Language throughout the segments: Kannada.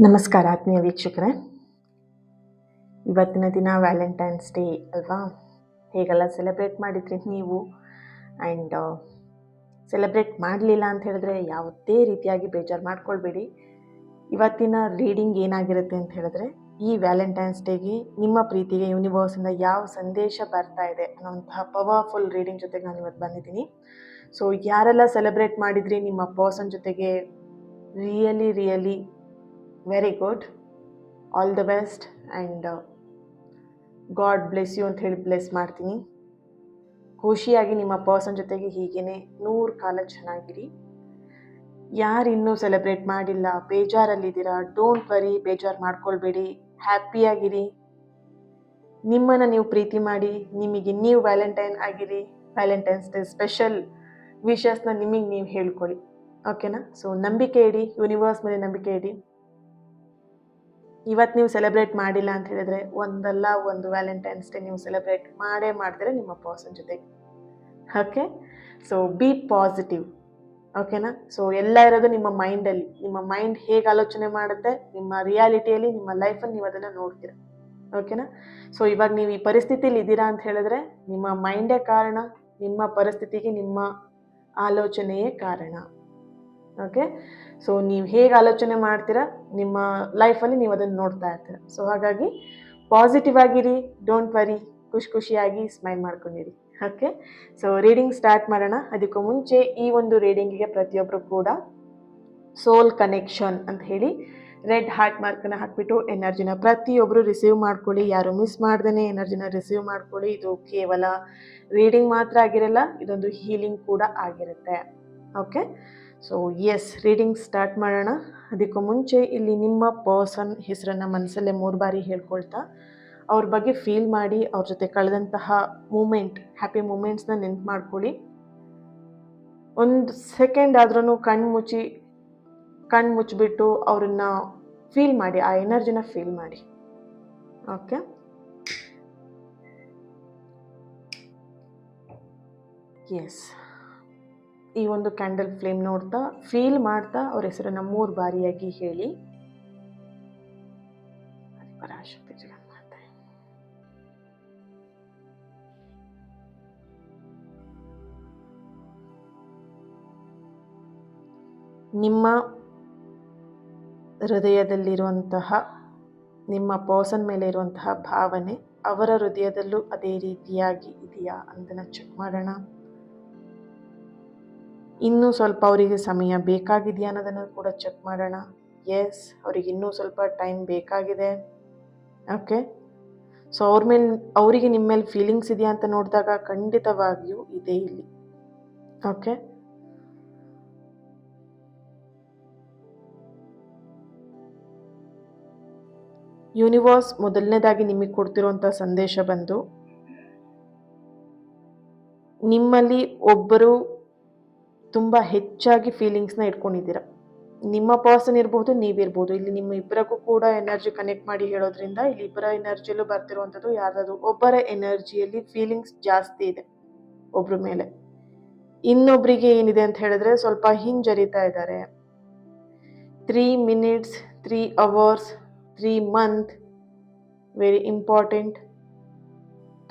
ನಮಸ್ಕಾರ ಆತ್ಮೀಯ ವೀಕ್ಷಕರೇ. ಇವತ್ತಿನ ದಿನ ವ್ಯಾಲೆಂಟೈನ್ಸ್ ಡೇ ಅಲ್ವಾ? ಹೇಗೆಲ್ಲ ಸೆಲೆಬ್ರೇಟ್ ಮಾಡಿದ್ರಿ ನೀವು? ಆ್ಯಂಡ್ ಸೆಲೆಬ್ರೇಟ್ ಮಾಡಲಿಲ್ಲ ಅಂತ ಹೇಳಿದ್ರೆ ಯಾವುದೇ ರೀತಿಯಾಗಿ ಬೇಜಾರು ಮಾಡ್ಕೊಳ್ಬೇಡಿ. ಇವತ್ತಿನ ರೀಡಿಂಗ್ ಏನಾಗಿರುತ್ತೆ ಅಂತ ಹೇಳಿದ್ರೆ, ಈ ವ್ಯಾಲೆಂಟೈನ್ಸ್ ಡೇಗೆ ನಿಮ್ಮ ಪ್ರೀತಿಗೆ ಯೂನಿವರ್ಸಿಂದ ಯಾವ ಸಂದೇಶ ಬರ್ತಾ ಇದೆ ಅನ್ನೋಂತಹ ಪವರ್ಫುಲ್ ರೀಡಿಂಗ್ ಜೊತೆಗೆ ನಾನು ಇವತ್ತು ಬಂದಿದ್ದೀನಿ. ಸೊ ಯಾರೆಲ್ಲ ಸೆಲೆಬ್ರೇಟ್ ಮಾಡಿದ್ರಿ ನಿಮ್ಮ ಪರ್ಸನ್ ಜೊತೆಗೆ, really very good, all the best and God bless you ಅಂತ ಹೇಳಿ ಬ್ಲೆಸ್ ಮಾಡ್ತೀನಿ. ಖುಷಿಯಾಗಿ ನಿಮ್ಮ ಪರ್ಸನ್ ಜೊತೆಗೆ ಹೀಗೇ 100 ಕಾಲ ಚೆನ್ನಾಗಿರಿ. ಯಾರು ಇನ್ನೂ ಸೆಲೆಬ್ರೇಟ್ ಮಾಡಿಲ್ಲ, ಬೇಜಾರಲ್ಲಿದ್ದೀರಾ, ಡೋಂಟ್ ವರಿ, ಬೇಜಾರು ಮಾಡ್ಕೊಳ್ಬೇಡಿ, ಹ್ಯಾಪಿಯಾಗಿರಿ. ನಿಮ್ಮನ್ನು ನೀವು ಪ್ರೀತಿ ಮಾಡಿ, ನಿಮಗೆ ನೀವು ವ್ಯಾಲೆಂಟೈನ್ ಆಗಿರಿ. ವ್ಯಾಲೆಂಟೈನ್ಸ್ ಡೇ ಸ್ಪೆಷಲ್ ವಿಷಸ್ನ ನಿಮಗೆ ನೀವು ಹೇಳ್ಕೊಳ್ಳಿ, ಓಕೆನಾ? ಸೊ ನಂಬಿಕೆ ಇಡಿ, ಯೂನಿವರ್ಸ್ ಮೇಲೆ ನಂಬಿಕೆ ಇಡಿ. ಇವತ್ತು ನೀವು ಸೆಲೆಬ್ರೇಟ್ ಮಾಡಿಲ್ಲ ಅಂತ ಹೇಳಿದ್ರೆ ಒಂದಲ್ಲ ಒಂದು ವ್ಯಾಲೆಂಟೈನ್ಸ್ ಡೇ ನೀವು ಸೆಲೆಬ್ರೇಟ್ ಮಾಡ್ತೀರಾ ನಿಮ್ಮ ಪರ್ಸನ್ ಜೊತೆಗೆ, ಓಕೆ? ಸೊ ಬಿ ಪಾಸಿಟಿವ್, ಓಕೆನಾ? ಸೊ ಎಲ್ಲ ಇರೋದು ನಿಮ್ಮ ಮೈಂಡಲ್ಲಿ. ನಿಮ್ಮ ಮೈಂಡ್ ಹೇಗೆ ಆಲೋಚನೆ ಮಾಡುತ್ತೆ, ನಿಮ್ಮ ರಿಯಾಲಿಟಿಯಲ್ಲಿ ನಿಮ್ಮ ಲೈಫಲ್ಲಿ ನೀವು ಅದನ್ನು ನೋಡ್ತೀರಾ, ಓಕೆನಾ? ಸೊ ಇವಾಗ ನೀವು ಈ ಪರಿಸ್ಥಿತಿಯಲ್ಲಿ ಇದ್ದೀರಾ ಅಂತ ಹೇಳಿದ್ರೆ ನಿಮ್ಮ ಮೈಂಡೇ ಕಾರಣ, ನಿಮ್ಮ ಪರಿಸ್ಥಿತಿಗೆ ನಿಮ್ಮ ಆಲೋಚನೆಯೇ ಕಾರಣ, ಓಕೆ? ಸೊ ನೀವು ಹೇಗೆ ಆಲೋಚನೆ ಮಾಡ್ತೀರಾ ನಿಮ್ಮ ಲೈಫಲ್ಲಿ ನೀವು ಅದನ್ನು ನೋಡ್ತಾ ಇರ್ತೀರ. ಸೊ ಹಾಗಾಗಿ ಪಾಸಿಟಿವ್ ಆಗಿರಿ, ಡೋಂಟ್ ವರಿ, ಖುಷಿಯಾಗಿ ಸ್ಮೈಲ್ ಮಾಡ್ಕೊಂಡಿರಿ, ಓಕೆ? ಸೊ ರೀಡಿಂಗ್ ಸ್ಟಾರ್ಟ್ ಮಾಡೋಣ. ಅದಕ್ಕೂ ಮುಂಚೆ ಈ ಒಂದು ರೀಡಿಂಗಿಗೆ ಪ್ರತಿಯೊಬ್ಬರು ಕೂಡ ಸೋಲ್ ಕನೆಕ್ಷನ್ ಅಂತ ಹೇಳಿ ರೆಡ್ ಹಾರ್ಟ್ ಮಾರ್ಕನ್ನು ಹಾಕ್ಬಿಟ್ಟು ಎನರ್ಜಿನ ಪ್ರತಿಯೊಬ್ಬರು ರಿಸೀವ್ ಮಾಡ್ಕೊಳ್ಳಿ. ಯಾರು ಮಿಸ್ ಮಾಡ್ದೇ ಎನರ್ಜಿನ ರಿಸೀವ್ ಮಾಡ್ಕೊಳ್ಳಿ. ಇದು ಕೇವಲ ರೀಡಿಂಗ್ ಮಾತ್ರ ಆಗಿರಲ್ಲ, ಇದೊಂದು ಹೀಲಿಂಗ್ ಕೂಡ ಆಗಿರುತ್ತೆ, okay? So yes, reading start ಮಾಡೋಣ. ಅದಕ್ಕೂ ಮುಂಚೆ ಇಲ್ಲಿ ನಿಮ್ಮ ಪರ್ಸನ್ ಹೆಸರನ್ನು ಮನಸ್ಸಲ್ಲೇ 3 ಬಾರಿ ಹೇಳ್ಕೊಳ್ತಾ ಅವ್ರ ಬಗ್ಗೆ ಫೀಲ್ ಮಾಡಿ, ಅವ್ರ ಜೊತೆ ಕಳೆದಂತಹ ಮೂಮೆಂಟ್, ಹ್ಯಾಪಿ ಮೂಮೆಂಟ್ಸ್ನ ನೆನ್ಪು ಮಾಡ್ಕೊಳ್ಳಿ. ಒಂದು ಸೆಕೆಂಡ್ ಆದ್ರೂ ಕಣ್ಣು ಮುಚ್ಚಿಬಿಟ್ಟು ಅವ್ರನ್ನ ಫೀಲ್ ಮಾಡಿ, ಆ ಎನರ್ಜಿನ ಫೀಲ್ ಮಾಡಿ, ಓಕೆ? ಎಸ್, ಈ ಒಂದು ಕ್ಯಾಂಡಲ್ ಫ್ಲೇಮ್ ನೋಡ್ತಾ ಫೀಲ್ ಮಾಡ್ತಾ ಅವ್ರ ಹೆಸರನ್ನ 3 ಬಾರಿಯಾಗಿ ಹೇಳಿ. ನಿಮ್ಮ ಹೃದಯದಲ್ಲಿರುವಂತಹ, ನಿಮ್ಮ ಪರ್ಸನ್ ಮೇಲೆ ಇರುವಂತಹ ಭಾವನೆ ಅವರ ಹೃದಯದಲ್ಲೂ ಅದೇ ರೀತಿಯಾಗಿ ಇದೆಯಾ ಅಂತ ಚೆಕ್ ಮಾಡೋಣ. ಇನ್ನೂ ಸ್ವಲ್ಪ ಅವರಿಗೆ ಸಮಯ ಬೇಕಾಗಿದೆಯಾ ಅನ್ನೋದನ್ನು ಕೂಡ ಚೆಕ್ ಮಾಡೋಣ. ಎಸ್, ಅವ್ರಿಗೆ ಇನ್ನೂ ಸ್ವಲ್ಪ ಟೈಮ್ ಬೇಕಾಗಿದೆ, ಓಕೆ? ಸೊ ಅವರಿಗೆ ನಿಮ್ಮ ಮೇಲೆ ಫೀಲಿಂಗ್ಸ್ ಇದೆಯಾ ಅಂತ ನೋಡಿದಾಗ ಖಂಡಿತವಾಗಿಯೂ ಇದೆ ಇಲ್ಲಿ, ಓಕೆ? ಯೂನಿವರ್ಸ್ ಮೊದಲನೇದಾಗಿ ನಿಮಗೆ ಕೊಡ್ತಿರುವಂಥ ಸಂದೇಶ ಬಂದು, ನಿಮ್ಮಲ್ಲಿ ಒಬ್ಬರು ತುಂಬ ಹೆಚ್ಚಾಗಿ ಫೀಲಿಂಗ್ಸ್ನ ಇಟ್ಕೊಂಡಿದ್ದೀರಾ. ನಿಮ್ಮ ಪರ್ಸನ್ ಇರ್ಬೋದು, ನೀವಿರ್ಬೋದು. ಇಲ್ಲಿ ನಿಮ್ಮ ಇಬ್ಬರಿಗೂ ಕೂಡ ಎನರ್ಜಿ ಕನೆಕ್ಟ್ ಮಾಡಿ ಹೇಳೋದ್ರಿಂದ ಇಲ್ಲಿ ಇಬ್ಬರ ಎನರ್ಜಿಯಲ್ಲೂ ಬರ್ತಿರುವಂಥದ್ದು ಯಾರಾದರೂ ಒಬ್ಬರ ಎನರ್ಜಿಯಲ್ಲಿ ಫೀಲಿಂಗ್ಸ್ ಜಾಸ್ತಿ ಇದೆ ಒಬ್ಬರ ಮೇಲೆ. ಇನ್ನೊಬ್ಬರಿಗೆ ಏನಿದೆ ಅಂತ ಹೇಳಿದ್ರೆ ಸ್ವಲ್ಪ ಹಿಂಜರಿತಾ ಇದ್ದಾರೆ. 3 minutes, 3 hours, 3 months very important,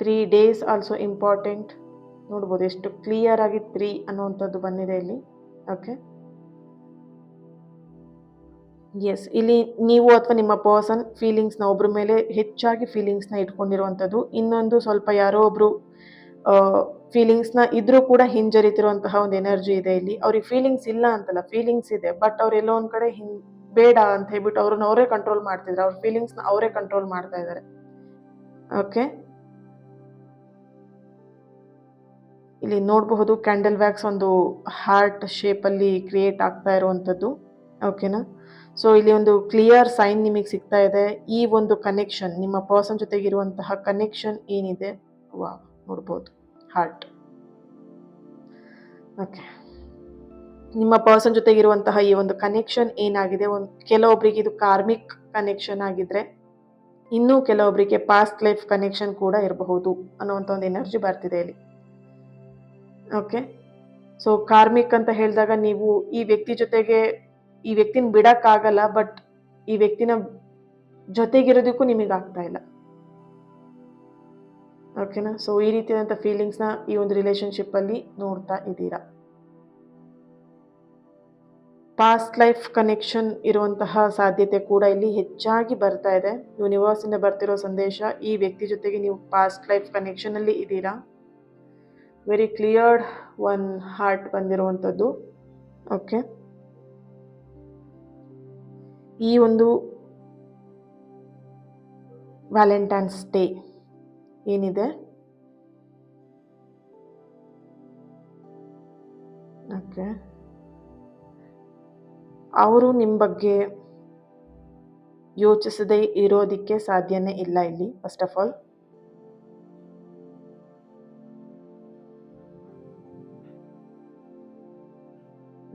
3 days also important. ನೋಡ್ಬೋದು ಎಷ್ಟು ಕ್ಲಿಯರ್ ಆಗಿ 3 ಅನ್ನುವಂಥದ್ದು ಬಂದಿದೆ ಇಲ್ಲಿ, ಓಕೆ? ಎಸ್, ಇಲ್ಲಿ ನೀವು ಅಥವಾ ನಿಮ್ಮ ಪರ್ಸನ್ ಫೀಲಿಂಗ್ಸ್ನ ಒಬ್ಬರ ಮೇಲೆ ಹೆಚ್ಚಾಗಿ ಫೀಲಿಂಗ್ಸ್ನ ಇಟ್ಕೊಂಡಿರುವಂಥದ್ದು. ಇನ್ನೊಂದು ಸ್ವಲ್ಪ ಯಾರೋ ಒಬ್ಬರು ಫೀಲಿಂಗ್ಸ್ನ ಇದ್ರೂ ಕೂಡ ಹಿಂಜರಿತಿರುವಂತಹ ಒಂದು ಎನರ್ಜಿ ಇದೆ ಇಲ್ಲಿ. ಅವ್ರಿಗೆ ಫೀಲಿಂಗ್ಸ್ ಇಲ್ಲ ಅಂತಲ್ಲ, ಫೀಲಿಂಗ್ಸ್ ಇದೆ, ಬಟ್ ಅವ್ರು ಎಲ್ಲೋ ಒಂದು ಕಡೆ ಬೇಡ ಅಂತ ಹೇಳ್ಬಿಟ್ಟು ಅವ್ರನ್ನ ಅವರೇ ಕಂಟ್ರೋಲ್ ಮಾಡ್ತಿದ್ದಾರೆ, ಅವ್ರ ಫೀಲಿಂಗ್ಸ್ನ ಅವರೇ ಕಂಟ್ರೋಲ್ ಮಾಡ್ತಾ ಇದ್ದಾರೆ, ಓಕೆ? ಇಲ್ಲಿ ನೋಡಬಹುದು ಕ್ಯಾಂಡಲ್ ವ್ಯಾಕ್ಸ್ ಒಂದು ಹಾರ್ಟ್ ಶೇಪಲ್ಲಿ ಕ್ರಿಯೇಟ್ ಆಗ್ತಾ ಇರುವಂಥದ್ದು, ಓಕೆನಾ? ಸೊ ಇಲ್ಲಿ ಒಂದು ಕ್ಲಿಯರ್ ಸೈನ್ ನಿಮಗೆ ಸಿಗ್ತಾ ಇದೆ. ಈ ಒಂದು ಕನೆಕ್ಷನ್, ನಿಮ್ಮ ಪರ್ಸನ್ ಜೊತೆಗಿರುವಂತಹ ಕನೆಕ್ಷನ್ ಏನಿದೆ, ವಾವ್, ನೋಡ್ಬೋದು ಹಾರ್ಟ್, ಓಕೆ? ನಿಮ್ಮ ಪರ್ಸನ್ ಜೊತೆಗಿರುವಂತಹ ಈ ಒಂದು ಕನೆಕ್ಷನ್ ಏನಾಗಿದೆ, ಕೆಲವೊಬ್ಬರಿಗೆ ಇದು ಕಾರ್ಮಿಕ್ ಕನೆಕ್ಷನ್ ಆಗಿದ್ರೆ, ಇನ್ನೂ ಕೆಲವೊಬ್ಬರಿಗೆ ಪಾಸ್ಟ್ ಲೈಫ್ ಕನೆಕ್ಷನ್ ಕೂಡ ಇರಬಹುದು ಅನ್ನುವಂಥ ಒಂದು ಎನರ್ಜಿ ಬರ್ತಿದೆ ಇಲ್ಲಿ, ಓಕೆ? ಸೊ ಕಾರ್ಮಿಕ್ ಅಂತ ಹೇಳಿದಾಗ ನೀವು ಈ ವ್ಯಕ್ತಿನ ಬಿಡಕ್ಕಾಗಲ್ಲ, ಬಟ್ ಈ ವ್ಯಕ್ತಿನ ಜೊತೆಗಿರೋದಕ್ಕೂ ನಿಮಗೆ ಆಗ್ತಾ ಇಲ್ಲ. ಓಕೆನಾ? ಸೊ ಈ ರೀತಿಯಾದಂಥ ಫೀಲಿಂಗ್ಸ್ನ ಈ ಒಂದು ರಿಲೇಷನ್ಶಿಪ್ಪಲ್ಲಿ ನೋಡ್ತಾ ಇದ್ದೀರಾ. ಪಾಸ್ಟ್ ಲೈಫ್ ಕನೆಕ್ಷನ್ ಇರುವಂತಹ ಸಾಧ್ಯತೆ ಕೂಡ ಇಲ್ಲಿ ಹೆಚ್ಚಾಗಿ ಬರ್ತಾ ಇದೆ. ಯೂನಿವರ್ಸಿಂದ ಬರ್ತಿರೋ ಸಂದೇಶ, ಈ ವ್ಯಕ್ತಿ ಜೊತೆಗೆ ನೀವು ಪಾಸ್ಟ್ ಲೈಫ್ ಕನೆಕ್ಷನಲ್ಲಿ ಇದ್ದೀರಾ. ವೆರಿ ಕ್ಲಿಯರ್ಡ್ ಒನ್ ಹಾರ್ಟ್ ಬಂದಿರುವಂಥದ್ದು. ಓಕೆ, ಈ ಒಂದು ವ್ಯಾಲೆಂಟೈನ್ಸ್ ಡೇ ಏನಿದೆ, ಓಕೆ, ಅವರು ನಿಮ್ಮ ಬಗ್ಗೆ ಯೋಚಿಸದೇ ಇರೋದಕ್ಕೆ ಸಾಧ್ಯನೇ ಇಲ್ಲ ಇಲ್ಲಿ. ಫಸ್ಟ್ ಆಫ್ ಆಲ್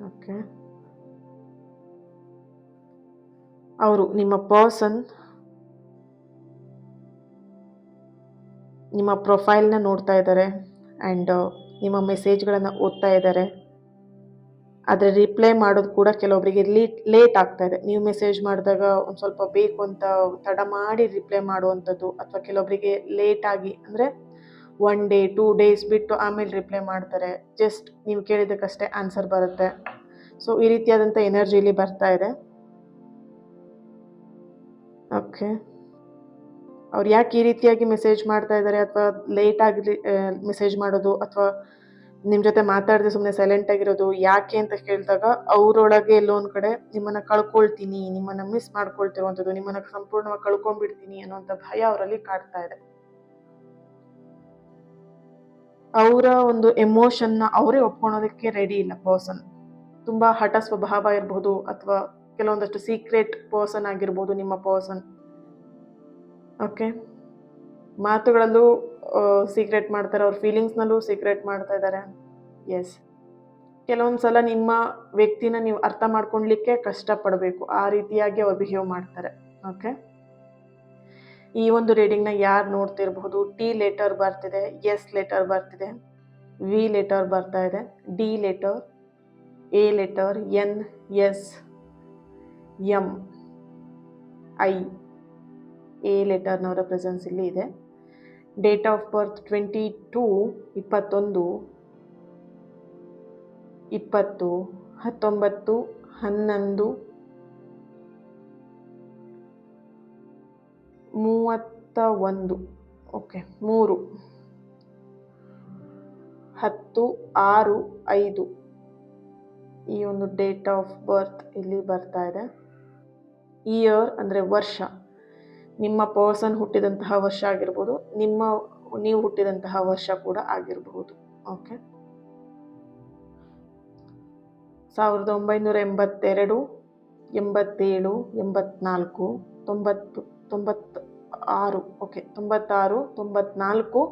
ಓಕೆ, ಅವರು ನಿಮ್ಮ ಪರ್ಸನ್ ನಿಮ್ಮ ಪ್ರೊಫೈಲ್ನ ನೋಡ್ತಾ ಇದ್ದಾರೆ ಆ್ಯಂಡ್ ನಿಮ್ಮ ಮೆಸೇಜ್ಗಳನ್ನು ಓದ್ತಾ ಇದ್ದಾರೆ. ಆದರೆ ರಿಪ್ಲೈ ಮಾಡೋದು ಕೂಡ ಕೆಲವೊಬ್ಬರಿಗೆ ಲೇಟ್ ಆಗ್ತಾ ಇದೆ. ನೀವು ಮೆಸೇಜ್ ಮಾಡಿದಾಗ ಒಂದು ಸ್ವಲ್ಪ ಬೇಕು ಅಂತ ತಡ ಮಾಡಿ ರಿಪ್ಲೈ ಮಾಡುವಂಥದ್ದು, ಅಥವಾ ಕೆಲವೊಬ್ಬರಿಗೆ ಲೇಟಾಗಿ ಅಂದರೆ 1 ಡೇ 2 ಡೇಸ್ ಬಿಟ್ಟು ಆಮೇಲೆ ರಿಪ್ಲೈ ಮಾಡ್ತಾರೆ. ಜಸ್ಟ್ ನೀವು ಕೇಳಿದ್ದಕ್ಕಷ್ಟೇ ಆನ್ಸರ್ ಬರುತ್ತೆ. ಸೊ ಈ ರೀತಿಯಾದಂಥ ಎನರ್ಜಿಲಿ ಬರ್ತಾ ಇದೆ. ಓಕೆ, ಅವ್ರು ಯಾಕೆ ಈ ರೀತಿಯಾಗಿ ಮೆಸೇಜ್ ಮಾಡ್ತಾ ಇದ್ದಾರೆ, ಅಥವಾ ಲೇಟಾಗಿ ಮೆಸೇಜ್ ಮಾಡೋದು, ಅಥವಾ ನಿಮ್ಮ ಜೊತೆ ಮಾತಾಡದೆ ಸುಮ್ಮನೆ ಸೈಲೆಂಟ್ ಆಗಿರೋದು ಯಾಕೆ ಅಂತ ಕೇಳಿದಾಗ, ಅವರೊಳಗೆ ಎಲ್ಲೋ ಒಂದು ಕಡೆ ನಿಮ್ಮನ್ನು ಕಳ್ಕೊಳ್ತೀನಿ, ನಿಮ್ಮನ್ನು ಮಿಸ್ ಮಾಡ್ಕೊಳ್ತಿರುವಂಥದ್ದು, ನಿಮ್ಮನ್ನು ಸಂಪೂರ್ಣವಾಗಿ ಕಳ್ಕೊಂಡ್ಬಿಡ್ತೀನಿ ಅನ್ನೋಂಥ ಭಯ ಅವರಲ್ಲಿ ಕಾಡ್ತಾ ಇದೆ. ಅವರ ಒಂದು ಎಮೋಷನ್ನ ಅವರೇ ಒಪ್ಕೊಳೋದಕ್ಕೆ ರೆಡಿ ಇಲ್ಲ ಪರ್ಸನ್. ತುಂಬ ಹಠ ಸ್ವಭಾವ ಇರ್ಬೋದು, ಅಥವಾ ಕೆಲವೊಂದಷ್ಟು ಸೀಕ್ರೆಟ್ ಪರ್ಸನ್ ಆಗಿರ್ಬೋದು ನಿಮ್ಮ ಪರ್ಸನ್. ಓಕೆ, ಮಾತುಗಳಲ್ಲೂ ಸೀಕ್ರೆಟ್ ಮಾಡ್ತಾರೆ, ಅವ್ರ ಫೀಲಿಂಗ್ಸ್ನಲ್ಲೂ ಸೀಕ್ರೆಟ್ ಮಾಡ್ತಾ ಇದ್ದಾರೆ. ಎಸ್, ಕೆಲವೊಂದು ಸಲ ನಿಮ್ಮ ವ್ಯಕ್ತಿನ ನೀವು ಅರ್ಥ ಮಾಡ್ಕೊಳ್ಲಿಕ್ಕೆ ಕಷ್ಟಪಡಬೇಕು, ಆ ರೀತಿಯಾಗಿ ಅವ್ರು ಬಿಹೇವ್ ಮಾಡ್ತಾರೆ. ಓಕೆ, ಈ ಒಂದು ರೀಡಿಂಗ್ನ ಯಾರು ನೋಡ್ತಿರಬಹುದು, ಟಿ ಲೆಟರ್ ಬರ್ತಿದೆ, ಎಸ್ ಲೆಟರ್ ಬರ್ತಿದೆ, ವಿ ಲೆಟರ್ ಬರ್ತಾ ಇದೆ, D letter, A letter, N, S, M, I, A ಲೆಟರ್ನವರ ಪ್ರೆಸೆನ್ಸ್ ಇಲ್ಲಿ ಇದೆ. Date of birth 22 21 20 19 11 31. ಓಕೆ, 3 10 6 5 ಈ ಒಂದು ಡೇಟ್ ಆಫ್ ಬರ್ತ್ ಇಲ್ಲಿ ಬರ್ತಾ ಇದೆ. ಇಯರ್ ಅಂದರೆ ವರ್ಷ, ನಿಮ್ಮ ಪರ್ಸನ್ ಹುಟ್ಟಿದಂತಹ ವರ್ಷ ಆಗಿರ್ಬೋದು, ನೀವು ಹುಟ್ಟಿದಂತಹ ವರ್ಷ ಕೂಡ ಆಗಿರಬಹುದು. ಓಕೆ, 1982, 87, 84, 90, 96. ಓಕೆ, 96, 94,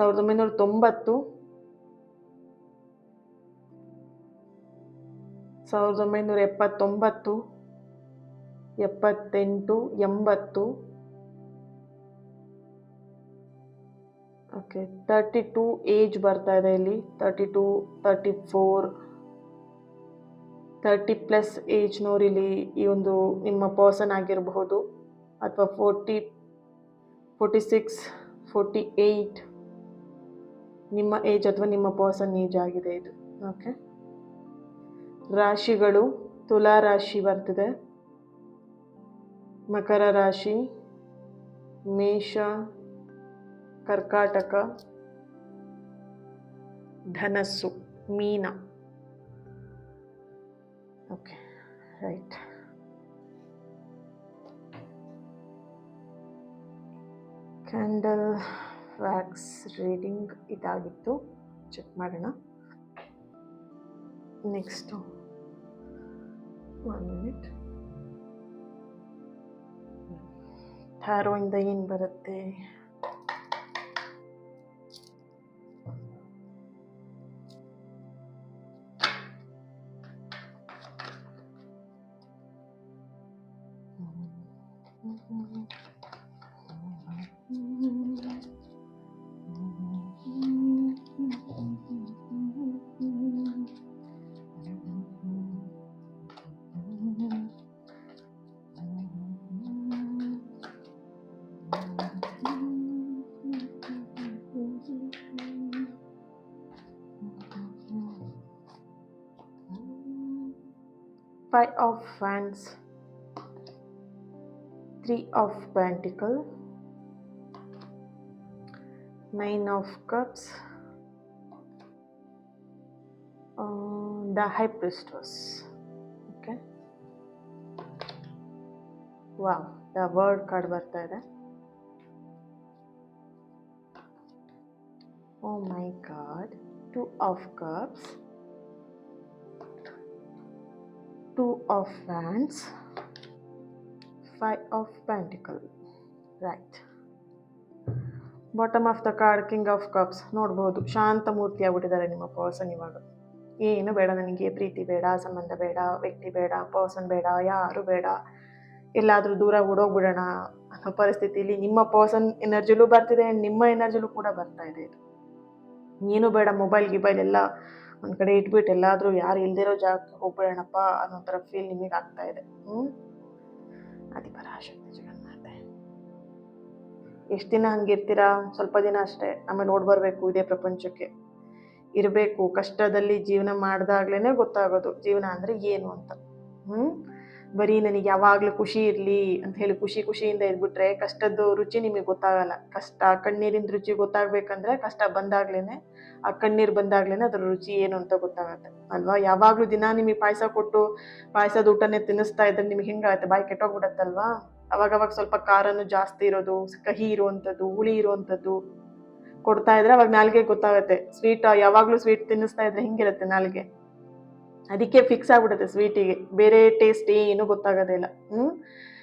1990, 1979, 78, 80. ಓಕೆ, 32 ಏಜ್ ಬರ್ತಾ ಇದೆ ಇಲ್ಲಿ. 32, 34, 30+ ಏಜ್ನವ್ರು ಈ ಒಂದು ನಿಮ್ಮ ಪರ್ಸನ್ ಆಗಿರಬಹುದು, ಅಥವಾ 40, 46, 48 ನಿಮ್ಮ ಏಜ್ ಅಥವಾ ನಿಮ್ಮ ಪರ್ಸನ್ ಏಜ್ ಆಗಿದೆ ಇದು. ಓಕೆ, ರಾಶಿಗಳು ತುಲಾ ರಾಶಿ ಬರ್ತಿದೆ, ಮಕರ ರಾಶಿ, ಮೇಷ, ಕರ್ಕಾಟಕ, ಧನಸ್ಸು, ಮೀನ. Okay, right. Candle wax reading ಇದಾಗಿತ್ತು. ಚೆಕ್ ಮಾಡೋಣ. Next 1 minute. ಟ್ಯಾರೋಯಿಂದ ಏನು ಬರುತ್ತೆ? 5 of Wands, 3 of Pentacles, 9 of Cups, the High Priestess. Okay. Wow, the World card ಬರ್ತಾ ಇದೆ. Oh my God, 2 of Cups, 2 of Wands, 5 of Pentacles. Right. Bottom of the card king of cups. ನೋಡ್ಬೋದು, ಶಾಂತ ಮೂರ್ತಿ ಆಗ್ಬಿಟ್ಟಿದ್ದಾರೆ ನಿಮ್ಮ ಪರ್ಸನ್ ಇವಾಗ. ಏನು ಬೇಡ ನನಗೆ, ಪ್ರೀತಿ ಬೇಡ, ಸಂಬಂಧ ಬೇಡ, ವ್ಯಕ್ತಿ ಬೇಡ, ಪರ್ಸನ್ ಬೇಡ, ಯಾರು ಬೇಡ, ಎಲ್ಲಾದರೂ ದೂರ ಓಡೋಗ್ಬಿಡೋಣ ಅನ್ನೋ ಪರಿಸ್ಥಿತಿಲಿ ನಿಮ್ಮ ಪರ್ಸನ್ ಎನರ್ಜಿಲೂ ಬರ್ತಿದೆ, ನಿಮ್ಮ ಎನರ್ಜಿಲೂ ಕೂಡ ಬರ್ತಾ ಇದೆ. ಇದು ಏನು ಬೇಡ, ಮೊಬೈಲ್ ಗಿಬೈಲ್ ಎಲ್ಲ ಒಂದು ಕಡೆ ಇಟ್ಬಿಟ್ಟು ಎಲ್ಲಾದರೂ ಯಾರು ಇಲ್ದಿರೋ ಜಾಗಕ್ಕೆ ಹೋಗ್ಬಿಡೋಣಪ್ಪ ಅನ್ನೋ ಥರ ಫೀಲ್ ನಿಮಗೆ ಆಗ್ತಾ ಇದೆ. ಆದಿಪರಾಶಕ್ತಿ ಜಗನ್ಮಾತೆ. ಎಷ್ಟು ದಿನ ಹಂಗಿರ್ತೀರಾ? ಸ್ವಲ್ಪ ದಿನ ಅಷ್ಟೇ, ಆಮೇಲೆ ಓಡ್ಬರ್ಬೇಕು ಇದೇ ಪ್ರಪಂಚಕ್ಕೆ. ಇರಬೇಕು, ಕಷ್ಟದಲ್ಲಿ ಜೀವನ ಮಾಡಿದಾಗ್ಲೇ ಗೊತ್ತಾಗೋದು ಜೀವನ ಅಂದರೆ ಏನು ಅಂತ. ಬರೀ ನನಗೆ ಯಾವಾಗಲೂ ಖುಷಿ ಇರಲಿ ಅಂತ ಹೇಳಿ ಖುಷಿಯಿಂದ ಇದ್ಬಿಟ್ರೆ ಕಷ್ಟದ ರುಚಿ ನಿಮಗೆ ಗೊತ್ತಾಗಲ್ಲ. ಕಷ್ಟ, ಕಣ್ಣೀರಿನ ರುಚಿ ಗೊತ್ತಾಗಬೇಕಂದ್ರೆ ಕಷ್ಟ ಬಂದಾಗ್ಲೇ, ಆ ಕಣ್ಣೀರು ಬಂದಾಗ್ಲೇ ಅದ್ರ ರುಚಿ ಏನು ಅಂತ ಗೊತ್ತಾಗತ್ತೆ ಅಲ್ವಾ? ಯಾವಾಗಲೂ ದಿನ ನಿಮಗೆ ಪಾಯಸ ಕೊಟ್ಟು ಪಾಯಸದ ಊಟನೇ ತಿನ್ನಿಸ್ತಾ ಇದ್ರೆ ನಿಮ್ಗೆ ಹೆಂಗಾಗತ್ತೆ? ಬಾಯಿ ಕೆಟ್ಟೋಗ್ಬಿಡತ್ತಲ್ವಾ? ಅವಾಗವಾಗ ಸ್ವಲ್ಪ ಖಾರನು ಜಾಸ್ತಿ ಇರೋದು, ಕಹಿ ಇರುವಂಥದ್ದು, ಹುಳಿ ಇರುವಂಥದ್ದು ಕೊಡ್ತಾ ಇದ್ರೆ ಅವಾಗ ನಾಲ್ಗೆ ಗೊತ್ತಾಗತ್ತೆ. ಸ್ವೀಟ್ ಯಾವಾಗಲೂ ಸ್ವೀಟ್ ತಿನ್ನಿಸ್ತಾ ಇದ್ರೆ ಹೆಂಗಿರುತ್ತೆ ನಾಲ್ಗೆ? ಅದಕ್ಕೆ ಫಿಕ್ಸ್ ಆಗ್ಬಿಡುತ್ತೆ ಸ್ವೀಟಿಗೆ, ಬೇರೆ ಟೇಸ್ಟ್ ಏನು ಗೊತ್ತಾಗೋದೇ ಇಲ್ಲ.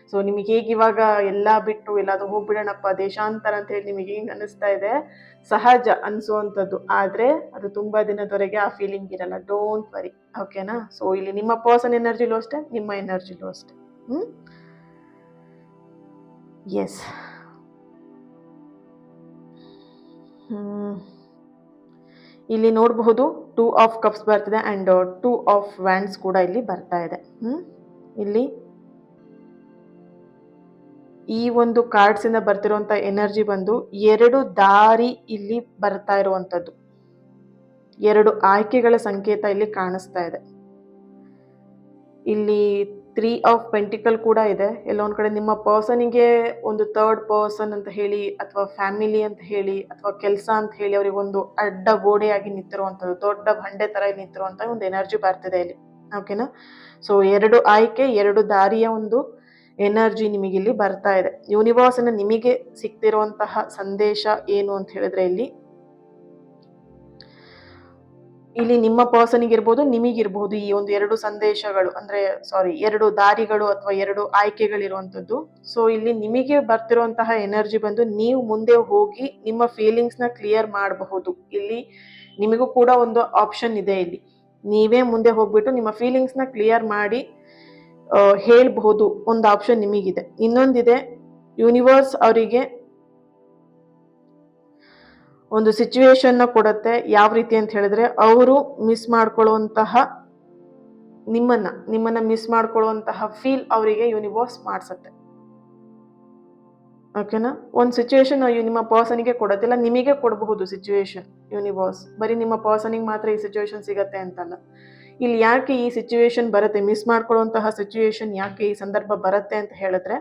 ಸೊ ನಿಮಗೆ ಹೇಗೆ ಇವಾಗ ಎಲ್ಲ ಬಿಟ್ಟು ಎಲ್ಲಾದ್ರೂ ಹೋಗ್ಬಿಡೋಣಪ್ಪ ದೇಶಾಂತರ ಅಂತ ಹೇಳಿ ನಿಮಗೆ ಹಿಂಗೆ ಅನ್ನಿಸ್ತಾ ಇದೆ, ಸಹಜ ಅನಿಸುವಂಥದ್ದು. ಆದರೆ ಅದು ತುಂಬ ದಿನದವರೆಗೆ ಆ ಫೀಲಿಂಗ್ ಇರಲ್ಲ. ಡೋಂಟ್ ವರಿ, ಓಕೆನಾ? ಸೊ ಇಲ್ಲಿ ನಿಮ್ಮ ಪರ್ಸನ್ ಎನರ್ಜಿಲೂ ಅಷ್ಟೇ, ನಿಮ್ಮ ಎನರ್ಜಿಲೂ ಅಷ್ಟೇ. ಎಸ್. ಇಲ್ಲಿ ನೋಡಬಹುದು 2 ಆಫ್ ಕಪ್ಸ್ ಬರ್ತಿದೆ ಆ್ಯಂಡ್ 2 ಆಫ್ ವ್ಯಾಂಡ್ಸ್ ಕೂಡ ಇಲ್ಲಿ ಬರ್ತಾ ಇದೆ. ಇಲ್ಲಿ ಈ ಒಂದು ಕಾರ್ಡ್ಸಿಂದ ಬರ್ತಿರುವಂಥ ಎನರ್ಜಿ ಬಂದು 2 ದಾರಿ ಇಲ್ಲಿ ಬರ್ತಾ ಇರುವಂಥದ್ದು, 2 ಆಯ್ಕೆಗಳ ಸಂಕೇತ ಇಲ್ಲಿ ಕಾಣಿಸ್ತಾ ಇದೆ. ಇಲ್ಲಿ 3 ಆಫ್ ಪೆಂಟಿಕಲ್ ಕೂಡ ಇದೆ. ಎಲ್ಲೊಂದು ಕಡೆ ನಿಮ್ಮ ಪರ್ಸನಿಗೆ ಒಂದು ಥರ್ಡ್ ಪರ್ಸನ್ ಅಂತ ಹೇಳಿ, ಅಥವಾ ಫ್ಯಾಮಿಲಿ ಅಂತ ಹೇಳಿ, ಅಥವಾ ಕೆಲಸ ಅಂತ ಹೇಳಿ ಅವ್ರಿಗೆ ಒಂದು ಅಡ್ಡ ಗೋಡೆಯಾಗಿ ನಿಂತಿರುವಂಥದ್ದು, ದೊಡ್ಡ ಬಂಡೆ ಥರ ನಿಂತಿರುವಂಥ ಒಂದು ಎನರ್ಜಿ ಬರ್ತಿದೆ ಇಲ್ಲಿ. ಓಕೆನಾ? ಸೊ 2 ಆಯ್ಕೆ, 2 ದಾರಿಯ ಒಂದು ಎನರ್ಜಿ ನಿಮಗಿಲ್ಲಿ ಬರ್ತಾ ಇದೆ. ಯೂನಿವರ್ಸ್ನ ನಿಮಗೆ ಸಿಗ್ತಿರುವಂತಹ ಸಂದೇಶ ಏನು ಅಂತ ಹೇಳಿದ್ರೆ ಇಲ್ಲಿ ನಿಮ್ಮ ಪರ್ಸನಿಗೆ ಇರ್ಬೋದು, ನಿಮಗಿರ್ಬೋದು ಈ ಒಂದು 2 ಸಂದೇಶಗಳು, ಅಂದ್ರೆ 2 ದಾರಿಗಳು ಅಥವಾ 2 ಆಯ್ಕೆಗಳಿರುವಂಥದ್ದು. ಸೊ ಇಲ್ಲಿ ನಿಮಗೆ ಬರ್ತಿರುವಂತಹ ಎನರ್ಜಿ ಬಂದು ನೀವು ಮುಂದೆ ಹೋಗಿ ನಿಮ್ಮ ಫೀಲಿಂಗ್ಸ್ನ ಕ್ಲಿಯರ್ ಮಾಡಬಹುದು. ಇಲ್ಲಿ ನಿಮಗೂ ಕೂಡ ಒಂದು ಆಪ್ಷನ್ ಇದೆ. ಇಲ್ಲಿ ನೀವೇ ಮುಂದೆ ಹೋಗ್ಬಿಟ್ಟು ನಿಮ್ಮ ಫೀಲಿಂಗ್ಸ್ನ ಕ್ಲಿಯರ್ ಮಾಡಿ ಹೇಳ್ಬಹುದು, ಒಂದು ಆಪ್ಷನ್ ನಿಮಗಿದೆ. ಇನ್ನೊಂದಿದೆ, ಯೂನಿವರ್ಸ್ ಅವರಿಗೆ ಒಂದು ಸಿಚುವೇಶನ್ನ ಕೊಡುತ್ತೆ. ಯಾವ ರೀತಿ ಅಂತ ಹೇಳಿದ್ರೆ, ಅವರು ಮಿಸ್ ಮಾಡ್ಕೊಳ್ಳುವಂತಹ ನಿಮ್ಮನ್ನ ಮಿಸ್ ಮಾಡ್ಕೊಳ್ಳುವಂತಹ ಫೀಲ್ ಅವರಿಗೆ ಯೂನಿವರ್ಸ್ ಮಾಡಿಸುತ್ತೆ. ಓಕೆನಾ? ಒಂದು ಸಿಚುವೇಶನ್ ನಿಮ್ಮ ಪರ್ಸನಿಗೆ ಕೊಡೋದಿಲ್ಲ, ನಿಮಗೆ ಕೊಡಬಹುದು ಸಿಚುವೇಶನ್ ಯೂನಿವರ್ಸ್. ಬರೀ ನಿಮ್ಮ ಪರ್ಸನಿಗೆ ಮಾತ್ರ ಈ ಸಿಚುವೇಶನ್ ಸಿಗತ್ತೆ ಅಂತಲ್ಲ. ಇಲ್ಲಿ ಯಾಕೆ ಈ ಸಿಚುವೇಶನ್ ಬರುತ್ತೆ, ಮಿಸ್ ಮಾಡ್ಕೊಳ್ಳುವಂತಹ ಸಿಚುವೇಶನ್ ಯಾಕೆ ಈ ಸಂದರ್ಭ ಬರುತ್ತೆ ಅಂತ ಹೇಳಿದ್ರೆ,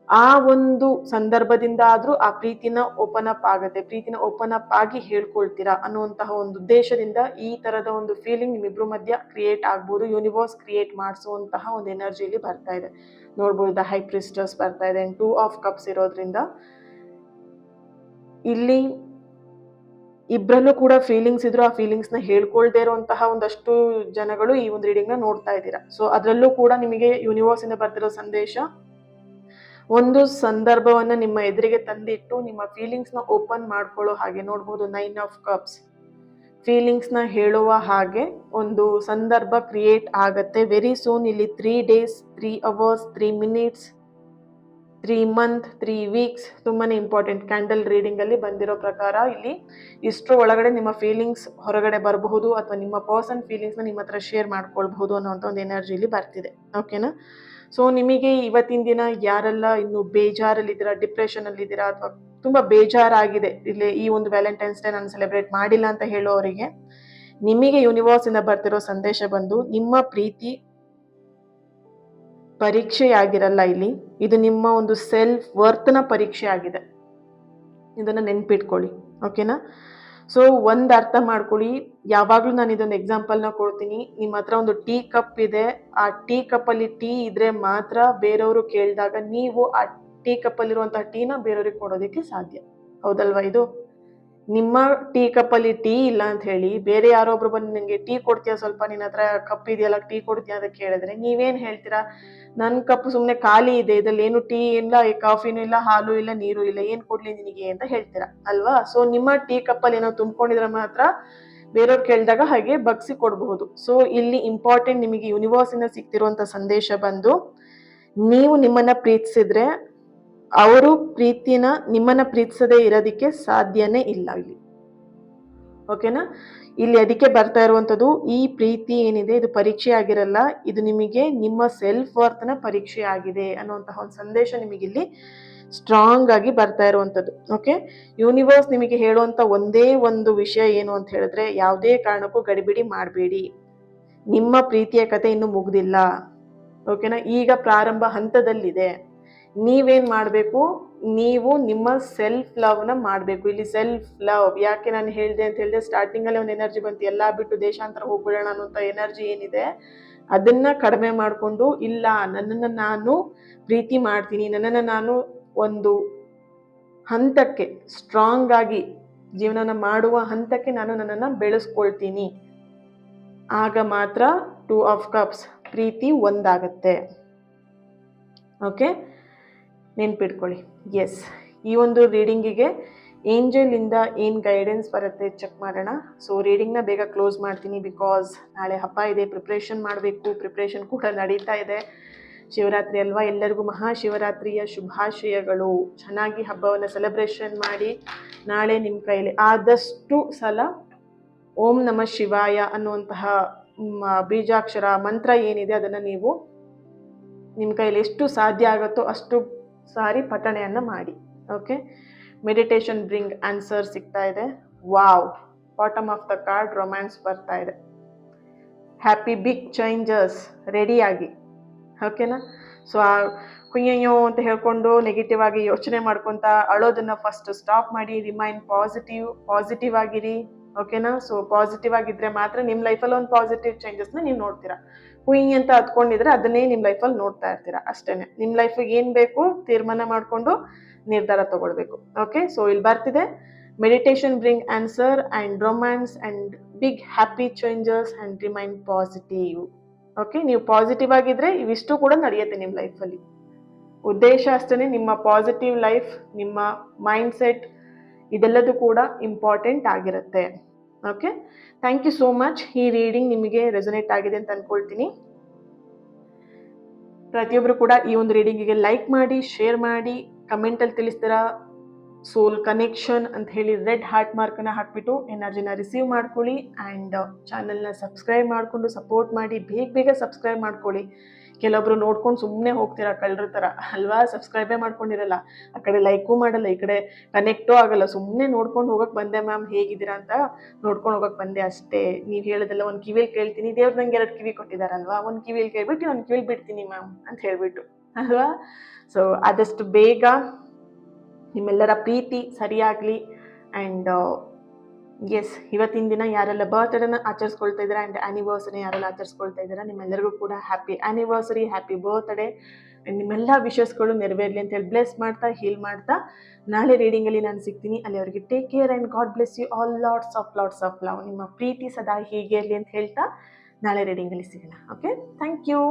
ಆ ಒಂದು ಸಂದರ್ಭದಿಂದ ಆದ್ರೂ ಆ ಪ್ರೀತಿನ ಓಪನ್ ಅಪ್ ಆಗುತ್ತೆ, ಪ್ರೀತಿನ ಓಪನ್ ಅಪ್ ಆಗಿ ಹೇಳ್ಕೊಳ್ತೀರಾ ಅನ್ನುವಂತಹ ಒಂದು ಉದ್ದೇಶದಿಂದ ಈ ತರದ ಒಂದು ಫೀಲಿಂಗ್ ನಿಮ್ಮಿಬ್ರು ಮಧ್ಯ ಕ್ರಿಯೇಟ್ ಆಗ್ಬೋದು. ಯೂನಿವರ್ಸ್ ಕ್ರಿಯೇಟ್ ಮಾಡಿಸುವಂತಹ ಒಂದು ಎನರ್ಜಿಲಿ ಬರ್ತಾ ಇದೆ. ನೋಡ್ಬೋದು, ದ ಹೈ ಪ್ರಿಸ್ಟರ್ಸ್ ಬರ್ತಾ ಇದೆ, 2 ಆಫ್ ಕಪ್ಸ್ ಇರೋದ್ರಿಂದ ಇಲ್ಲಿ ಇಬ್ಬರಲ್ಲೂ ಕೂಡ ಫೀಲಿಂಗ್ಸ್ ಇದ್ರು, ಆ ಫೀಲಿಂಗ್ಸ್ನ ಹೇಳ್ಕೊಳ್ದೇ ಇರುವಂತಹ ಒಂದಷ್ಟು ಜನಗಳು ಈ ಒಂದು ರೀಡಿಂಗ್ನ ನೋಡ್ತಾ ಇದ್ದೀರಾ. ಸೊ ಅದರಲ್ಲೂ ಕೂಡ ನಿಮಗೆ ಯೂನಿವರ್ಸ್ ಇಂದ ಬರ್ತಿರೋ ಸಂದೇಶ, ಒಂದು ಸಂದರ್ಭವನ್ನ ನಿಮ್ಮ ಎದುರಿಗೆ ತಂದಿಟ್ಟು ನಿಮ್ಮ ಫೀಲಿಂಗ್ಸ್ನ ಓಪನ್ ಮಾಡ್ಕೊಳ್ಳೋ ಹಾಗೆ. ನೋಡ್ಬೋದು, 9 ಆಫ್ ಕಪ್ಸ್, ಫೀಲಿಂಗ್ಸ್ನ ಹೇಳುವ ಹಾಗೆ ಒಂದು ಸಂದರ್ಭ ಕ್ರಿಯೇಟ್ ಆಗತ್ತೆ ವೆರಿ ಸೂನ್. ಇಲ್ಲಿ 3 days, 3 hours, 3 minutes, 3 months, 3 weeks ತುಂಬಾನೇ ಇಂಪಾರ್ಟೆಂಟ್. ಕ್ಯಾಂಡಲ್ ರೀಡಿಂಗ್ ಅಲ್ಲಿ ಬಂದಿರೋ ಪ್ರಕಾರ ಇಲ್ಲಿ ಇಷ್ಟರ ಒಳಗಡೆ ನಿಮ್ಮ ಫೀಲಿಂಗ್ಸ್ ಹೊರಗಡೆ ಬರಬಹುದು, ಅಥವಾ ನಿಮ್ಮ ಪರ್ಸನ್ ಫೀಲಿಂಗ್ಸ್ನ ನಿಮ್ಮ ಹತ್ರ ಶೇರ್ ಮಾಡ್ಕೊಳ್ಬಹುದು ಅನ್ನೋಂಥ ಒಂದು ಎನರ್ಜಿ ಇಲ್ಲಿ ಬರ್ತಿದೆ. ಓಕೆನಾ? ಸೊ ನಿಮಗೆ ಇವತ್ತಿನ ದಿನ ಯಾರೆಲ್ಲ ಇನ್ನು ಬೇಜಾರಲ್ಲಿದ್ದೀರಾ, ಡಿಪ್ರೆಷನಲ್ಲಿದ್ದೀರಾ, ಅಥವಾ ತುಂಬ ಬೇಜಾರಾಗಿದೆ, ಇಲ್ಲಿ ಈ ಒಂದು ವ್ಯಾಲೆಂಟೈನ್ಸ್ ಡೇ ನಾನು ಸೆಲೆಬ್ರೇಟ್ ಮಾಡಿಲ್ಲ ಅಂತ ಹೇಳೋರಿಗೆ, ನಿಮಗೆ ಯೂನಿವರ್ಸ್ ಇಂದ ಬರ್ತಿರೋ ಸಂದೇಶ ಬಂದು, ನಿಮ್ಮ ಪ್ರೀತಿ ಪರೀಕ್ಷೆಯಾಗಿರಲ್ಲ ಇಲ್ಲಿ, ಇದು ನಿಮ್ಮ ಒಂದು ಸೆಲ್ಫ್ ವರ್ತ್ನ ಪರೀಕ್ಷೆ ಆಗಿದೆ. ಇದನ್ನು ನೆನ್ಪಿಟ್ಕೊಳ್ಳಿ. ಓಕೆನಾ? ಸೊ ಒಂದು ಅರ್ಥ ಮಾಡ್ಕೊಳ್ಳಿ, ಯಾವಾಗಲೂ ನಾನು ಇದೊಂದು ಎಕ್ಸಾಂಪಲ್ನ ಕೊಡ್ತೀನಿ. ನಿಮ್ಮ ಹತ್ರ ಒಂದು ಟೀ ಕಪ್ ಇದೆ, ಆ ಟೀ ಕಪ್ಪಲ್ಲಿ ಟೀ ಇದ್ರೆ ಮಾತ್ರ ಬೇರೆಯವರು ಕೇಳಿದಾಗ ನೀವು ಆ ಟೀ ಕಪ್ಪಲ್ಲಿರುವಂತಹ ಟೀನ ಬೇರೆಯವ್ರಿಗೆ ಕೊಡೋದಕ್ಕೆ ಸಾಧ್ಯ. ಹೌದಲ್ವಾ? ಇದು ನಿಮ್ಮ ಟೀ ಕಪ್ಪಲ್ಲಿ ಟೀ ಇಲ್ಲ ಅಂತ ಹೇಳಿ ಬೇರೆ ಯಾರೊಬ್ರು ಬಂದು ನಿಮಗೆ ಟೀ ಕೊಡ್ತೀಯಾ, ಸ್ವಲ್ಪ ನಿನ್ನ ಹತ್ರ ಕಪ್ ಇದೆಯಲ್ಲ ಟೀ ಕೊಡ್ತೀಯಾ ಅಂತ ಕೇಳಿದ್ರೆ ನೀವೇನು ಹೇಳ್ತೀರಾ? ನನ್ನ ಕಪ್ ಸುಮ್ಮನೆ ಖಾಲಿ ಇದೆ, ಇದ್ರಲ್ಲಿ ಏನು ಟೀ ಇಲ್ಲ, ಕಾಫಿನೂ ಇಲ್ಲ, ಹಾಲು ಇಲ್ಲ, ನೀರು ಇಲ್ಲ, ಏನು ಕೊಡ್ಲಿ ನಿನಗೆ ಅಂತ ಹೇಳ್ತೀರಾ ಅಲ್ವಾ? ಸೊ ನಿಮ್ಮ ಟೀ ಕಪ್ಪಲ್ಲಿ ಏನೋ ತುಂಬಿಕೊಂಡಿದ್ರೆ ಮಾತ್ರ ಬೇರೆಯವ್ರು ಕೇಳಿದಾಗ ಹಾಗೆ ಬಗ್ಸಿ ಕೊಡಬಹುದು. ಸೊ ಇಲ್ಲಿ ಇಂಪಾರ್ಟೆಂಟ್, ನಿಮಗೆ ಯೂನಿವರ್ಸಿಂದ ಸಿಗ್ತಿರುವಂತ ಸಂದೇಶ ಬಂದು, ನೀವು ನಿಮ್ಮನ್ನ ಪ್ರೀತಿಸಿದ್ರೆ ಅವರು ಪ್ರೀತಿನ ನಿಮ್ಮನ್ನ ಪ್ರೀತಿಸದೇ ಇರೋದಕ್ಕೆ ಸಾಧ್ಯನೇ ಇಲ್ಲ ಇಲ್ಲಿ. ಓಕೆನಾ? ಇಲ್ಲಿ ಅದಕ್ಕೆ ಬರ್ತಾ ಇರುವಂಥದ್ದು, ಈ ಪ್ರೀತಿ ಏನಿದೆ ಇದು ಪರೀಕ್ಷೆ ಆಗಿರಲ್ಲ, ಇದು ನಿಮಗೆ ನಿಮ್ಮ ಸೆಲ್ಫ್ ವರ್ತ್ನ ಪರೀಕ್ಷೆ ಆಗಿದೆ ಅನ್ನುವಂತಹ ಒಂದು ಸಂದೇಶ ನಿಮಗಿಲ್ಲಿ ಸ್ಟ್ರಾಂಗ್ ಆಗಿ ಬರ್ತಾ ಇರುವಂಥದ್ದು. ಓಕೆ, ಯೂನಿವರ್ಸ್ ನಿಮಗೆ ಹೇಳುವಂತ ಒಂದೇ ಒಂದು ವಿಷಯ ಏನು ಅಂತ ಹೇಳಿದ್ರೆ, ಯಾವುದೇ ಕಾರಣಕ್ಕೂ ಗಡಿಬಿಡಿ ಮಾಡಬೇಡಿ, ನಿಮ್ಮ ಪ್ರೀತಿಯ ಕತೆ ಇನ್ನು ಮುಗ್ದಿಲ್ಲ. ಓಕೆನಾ? ಈಗ ಪ್ರಾರಂಭ ಹಂತದಲ್ಲಿದೆ. ನೀವೇನ್ ಮಾಡಬೇಕು, ನೀವು ನಿಮ್ಮ ಸೆಲ್ಫ್ ಲವ್ನ ಮಾಡಬೇಕು. ಇಲ್ಲಿ ಸೆಲ್ಫ್ ಲವ್ ಯಾಕೆ ನಾನು ಹೇಳಿದೆ ಅಂತ ಹೇಳಿದೆ, ಸ್ಟಾರ್ಟಿಂಗ್ ಅಲ್ಲೇ ಒಂದು ಎನರ್ಜಿ ಬಂತು, ಎಲ್ಲಾ ಬಿಟ್ಟು ದೇಶಾಂತರ ಹೋಗ್ಬಿಡೋಣ ಅನ್ನೋಂಥ ಎನರ್ಜಿ ಏನಿದೆ ಅದನ್ನ ಕಡಿಮೆ ಮಾಡಿಕೊಂಡು, ಇಲ್ಲ ನನ್ನನ್ನು ನಾನು ಪ್ರೀತಿ ಮಾಡ್ತೀನಿ, ನನ್ನನ್ನು ನಾನು ಒಂದು ಹಂತಕ್ಕೆ ಸ್ಟ್ರಾಂಗ್ ಆಗಿ ಜೀವನನ ಮಾಡುವ ಹಂತಕ್ಕೆ ನಾನು ನನ್ನನ್ನು ಬೆಳೆಸ್ಕೊಳ್ತೀನಿ, ಆಗ ಮಾತ್ರ 2 ಆಫ್ ಕಪ್ಸ್ ಪ್ರೀತಿ ಒಂದಾಗತ್ತೆ. ಓಕೆ, ನೆನ್ಪಿಟ್ಕೊಳ್ಳಿ. ಎಸ್, ಈ ಒಂದು ರೀಡಿಂಗಿಗೆ ಏಂಜಲ್ ಇಂದ ಏನು ಗೈಡೆನ್ಸ್ ಬರುತ್ತೆ ಚೆಕ್ ಮಾಡೋಣ. ಸೊ ರೀಡಿಂಗ್ನ ಬೇಗ ಕ್ಲೋಸ್ ಮಾಡ್ತೀನಿ, ಬಿಕಾಸ್ ನಾಳೆ ಹಬ್ಬ ಇದೆ, ಪ್ರಿಪ್ರೇಷನ್ ಮಾಡಬೇಕು. ಪ್ರಿಪ್ರೇಷನ್ ಕೂಡ ನಡೀತಾ ಇದೆ. ಶಿವರಾತ್ರಿ ಅಲ್ವಾ? ಎಲ್ಲರಿಗೂ ಮಹಾಶಿವರಾತ್ರಿಯ ಶುಭಾಶಯಗಳು. ಚೆನ್ನಾಗಿ ಹಬ್ಬವನ್ನು ಸೆಲೆಬ್ರೇಷನ್ ಮಾಡಿ. ನಾಳೆ ನಿಮ್ಮ ಕೈಯಲ್ಲಿ ಆದಷ್ಟು ಸಲ ಓಂ ನಮಃ ಶಿವಾಯ ಅನ್ನುವಂತಹ ಬೀಜಾಕ್ಷರ ಮಂತ್ರ ಏನಿದೆ ಅದನ್ನು ನೀವು ನಿಮ್ಮ ಕೈಯಲ್ಲಿ ಎಷ್ಟು ಸಾಧ್ಯ ಆಗುತ್ತೋ ಅಷ್ಟು ಸಾರಿ ಪಠಣೆಯನ್ನು ಮಾಡಿ. ಓಕೆ, ಮೆಡಿಟೇಷನ್ ಬ್ರಿಂಗ್ ಆನ್ಸರ್ ಸಿಗ್ತಾ ಇದೆ. Wow, bottom of the card romance ಬರ್ತಾ ಇದೆ. ಹ್ಯಾಪಿ ಬಿಗ್ ಚೇಂಜಸ್ ರೆಡಿಯಾಗಿ. ಓಕೆನಾ? ಸೊ ಆ ಕುಯ್ಯಯ್ಯೋ ಅಂತ ಹೇಳ್ಕೊಂಡು ನೆಗೆಟಿವ್ ಆಗಿ ಯೋಚನೆ ಮಾಡ್ಕೊತ ಅಳೋದನ್ನ ಫಸ್ಟ್ ಸ್ಟಾಪ್ ಮಾಡಿ. ರಿಮೈನ್ ಪಾಸಿಟಿವ್ ಆಗಿರಿ. ಓಕೆನಾ? ಸೊ ಪಾಸಿಟಿವ್ ಆಗಿದ್ರೆ ಮಾತ್ರ ನಿಮ್ಮ ಲೈಫಲ್ಲಿ ಒಂದು ಪಾಸಿಟಿವ್ ಚೇಂಜಸ್ನ ನೀವು ನೋಡ್ತೀರಾ. ಹುಯಿ ಅಂತ ಹತ್ಕೊಂಡಿದ್ರೆ ಅದನ್ನೇ ನಿಮ್ಮ ಲೈಫಲ್ಲಿ ನೋಡ್ತಾ ಇರ್ತೀರಾ. ಅಷ್ಟೇನೆ. ನಿಮ್ಮ ಲೈಫಿಗೆ ಏನು ಬೇಕು ತೀರ್ಮಾನ ಮಾಡಿಕೊಂಡು ನಿರ್ಧಾರ ತಗೊಳ್ಬೇಕು. ಓಕೆ, ಸೊ ಇಲ್ಲಿ ಬರ್ತಿದೆ, meditation bring answer and romance and big happy changes and remain positive. Okay, ನೀವು ಪಾಸಿಟಿವ್ ಆಗಿದ್ರೆ ಇವಿಷ್ಟು ಕೂಡ ನಡೆಯುತ್ತೆ ನಿಮ್ಮ ಲೈಫಲ್ಲಿ. ಉದ್ದೇಶ ಅಷ್ಟೇ, ನಿಮ್ಮ ಪಾಸಿಟಿವ್ ಲೈಫ್, ನಿಮ್ಮ ಮೈಂಡ್ ಸೆಟ್ ಇದೆಲ್ಲದೂ ಕೂಡ ಇಂಪಾರ್ಟೆಂಟ್ ಆಗಿರುತ್ತೆ. Okay, thank you so much. ಈ ರೀಡಿಂಗ್ ನಿಮಗೆ ರೆಸೊನೇಟ್ ಆಗಿದೆ ಅಂತ ಅನ್ಕೊಳ್ತೀನಿ. ಪ್ರತಿಯೊಬ್ಬರು ಕೂಡ ಈ ಒಂದು ರೀಡಿಂಗಿಗೆ ಲೈಕ್ ಮಾಡಿ, ಶೇರ್ ಮಾಡಿ, ಕಮೆಂಟಲ್ಲಿ ತಿಳಿಸ್ತೀರಾ ಸೋಲ್ ಕನೆಕ್ಷನ್ ಅಂತ ಹೇಳಿ ರೆಡ್ ಹಾರ್ಟ್ ಮಾರ್ಕನ್ನು ಹಾಕ್ಬಿಟ್ಟು ಎನರ್ಜಿನ ರಿಸೀವ್ ಮಾಡ್ಕೊಳ್ಳಿ. ಆ್ಯಂಡ್ ಚಾನಲ್ನ ಸಬ್ಸ್ಕ್ರೈಬ್ ಮಾಡಿಕೊಂಡು ಸಪೋರ್ಟ್ ಮಾಡಿ. ಬೇಗ ಸಬ್ಸ್ಕ್ರೈಬ್ ಮಾಡ್ಕೊಳ್ಳಿ. ಕೆಲವೊಬ್ರು ನೋಡ್ಕೊಂಡು ಸುಮ್ಮನೆ ಹೋಗ್ತೀರಾ ಕಳ್ಳರ ಥರ ಅಲ್ವಾ? ಸಬ್ಸ್ಕ್ರೈಬೇ ಮಾಡ್ಕೊಂಡಿರಲ್ಲ, ಆ ಕಡೆ ಲೈಕು ಮಾಡಲ್ಲ, ಈ ಕಡೆ ಕನೆಕ್ಟೂ ಆಗಲ್ಲ. ಸುಮ್ಮನೆ ನೋಡ್ಕೊಂಡು ಹೋಗಕ್ಕೆ ಬಂದೆ ಮ್ಯಾಮ್, ಹೇಗಿದ್ದೀರಾ ಅಂತ ನೋಡ್ಕೊಂಡು ಹೋಗಕ್ಕೆ ಬಂದೆ ಅಷ್ಟೇ. ನೀವು ಹೇಳೋದೆಲ್ಲ ಒಂದು ಕಿವಿಯಲ್ಲಿ ಕೇಳ್ತೀನಿ, ದೇವ್ರು ನಂಗೆ 2 ಕಿವಿ ಕೊಟ್ಟಿದ್ದಾರಲ್ವಾ, ಒಂದು ಕಿವಿಯಲ್ಲಿ ಕೇಳ್ಬಿಟ್ಟು ಒಂದು ಕಿವಿಯಲ್ಲಿ ಬಿಡ್ತೀನಿ ಮ್ಯಾಮ್ ಅಂತ ಹೇಳ್ಬಿಟ್ಟು ಅಲ್ವಾ? ಸೊ ಆದಷ್ಟು ಬೇಗ ನಿಮ್ಮೆಲ್ಲರ ಪ್ರೀತಿ ಸರಿಯಾಗಲಿ. ಆ್ಯಂಡ್ ಎಸ್, ಇವತ್ತಿನ ದಿನ ಯಾರೆಲ್ಲ ಬರ್ತ್ಡೇನ ಆಚರಿಸ್ಕೊಳ್ತಾ ಇದ್ದೀರಾ ಆ್ಯಂಡ್ ಆ್ಯನಿವರ್ಸರಿ ಯಾರೆಲ್ಲ ಆಚರಿಸ್ಕೊಳ್ತಾ ಇದ್ದೀರಾ, ನಿಮ್ಮೆಲ್ಲರಿಗೂ ಕೂಡ happy anniversary, happy birthday. And ನಿಮ್ಮೆಲ್ಲ ವಿಶಸ್ಗಳು ನೆರವೇರಲಿ ಅಂತೇಳಿ ಬ್ಲೆಸ್ ಮಾಡ್ತಾ, ಹೀಲ್ ಮಾಡ್ತಾ ನಾಳೆ ರೀಡಿಂಗಲ್ಲಿ ನಾನು ಸಿಗ್ತೀನಿ. ಅಲ್ಲಿವರೆಗೆ take care and God bless you all. Lots of love. ನಿಮ್ಮ ಪ್ರೀತಿ ಸದಾ ಹೀಗೆ ಇರಲಿ ಅಂತ ಹೇಳ್ತಾ ನಾಳೆ ರೀಡಿಂಗಲ್ಲಿ ಸಿಗೋಣ. Okay, thank you.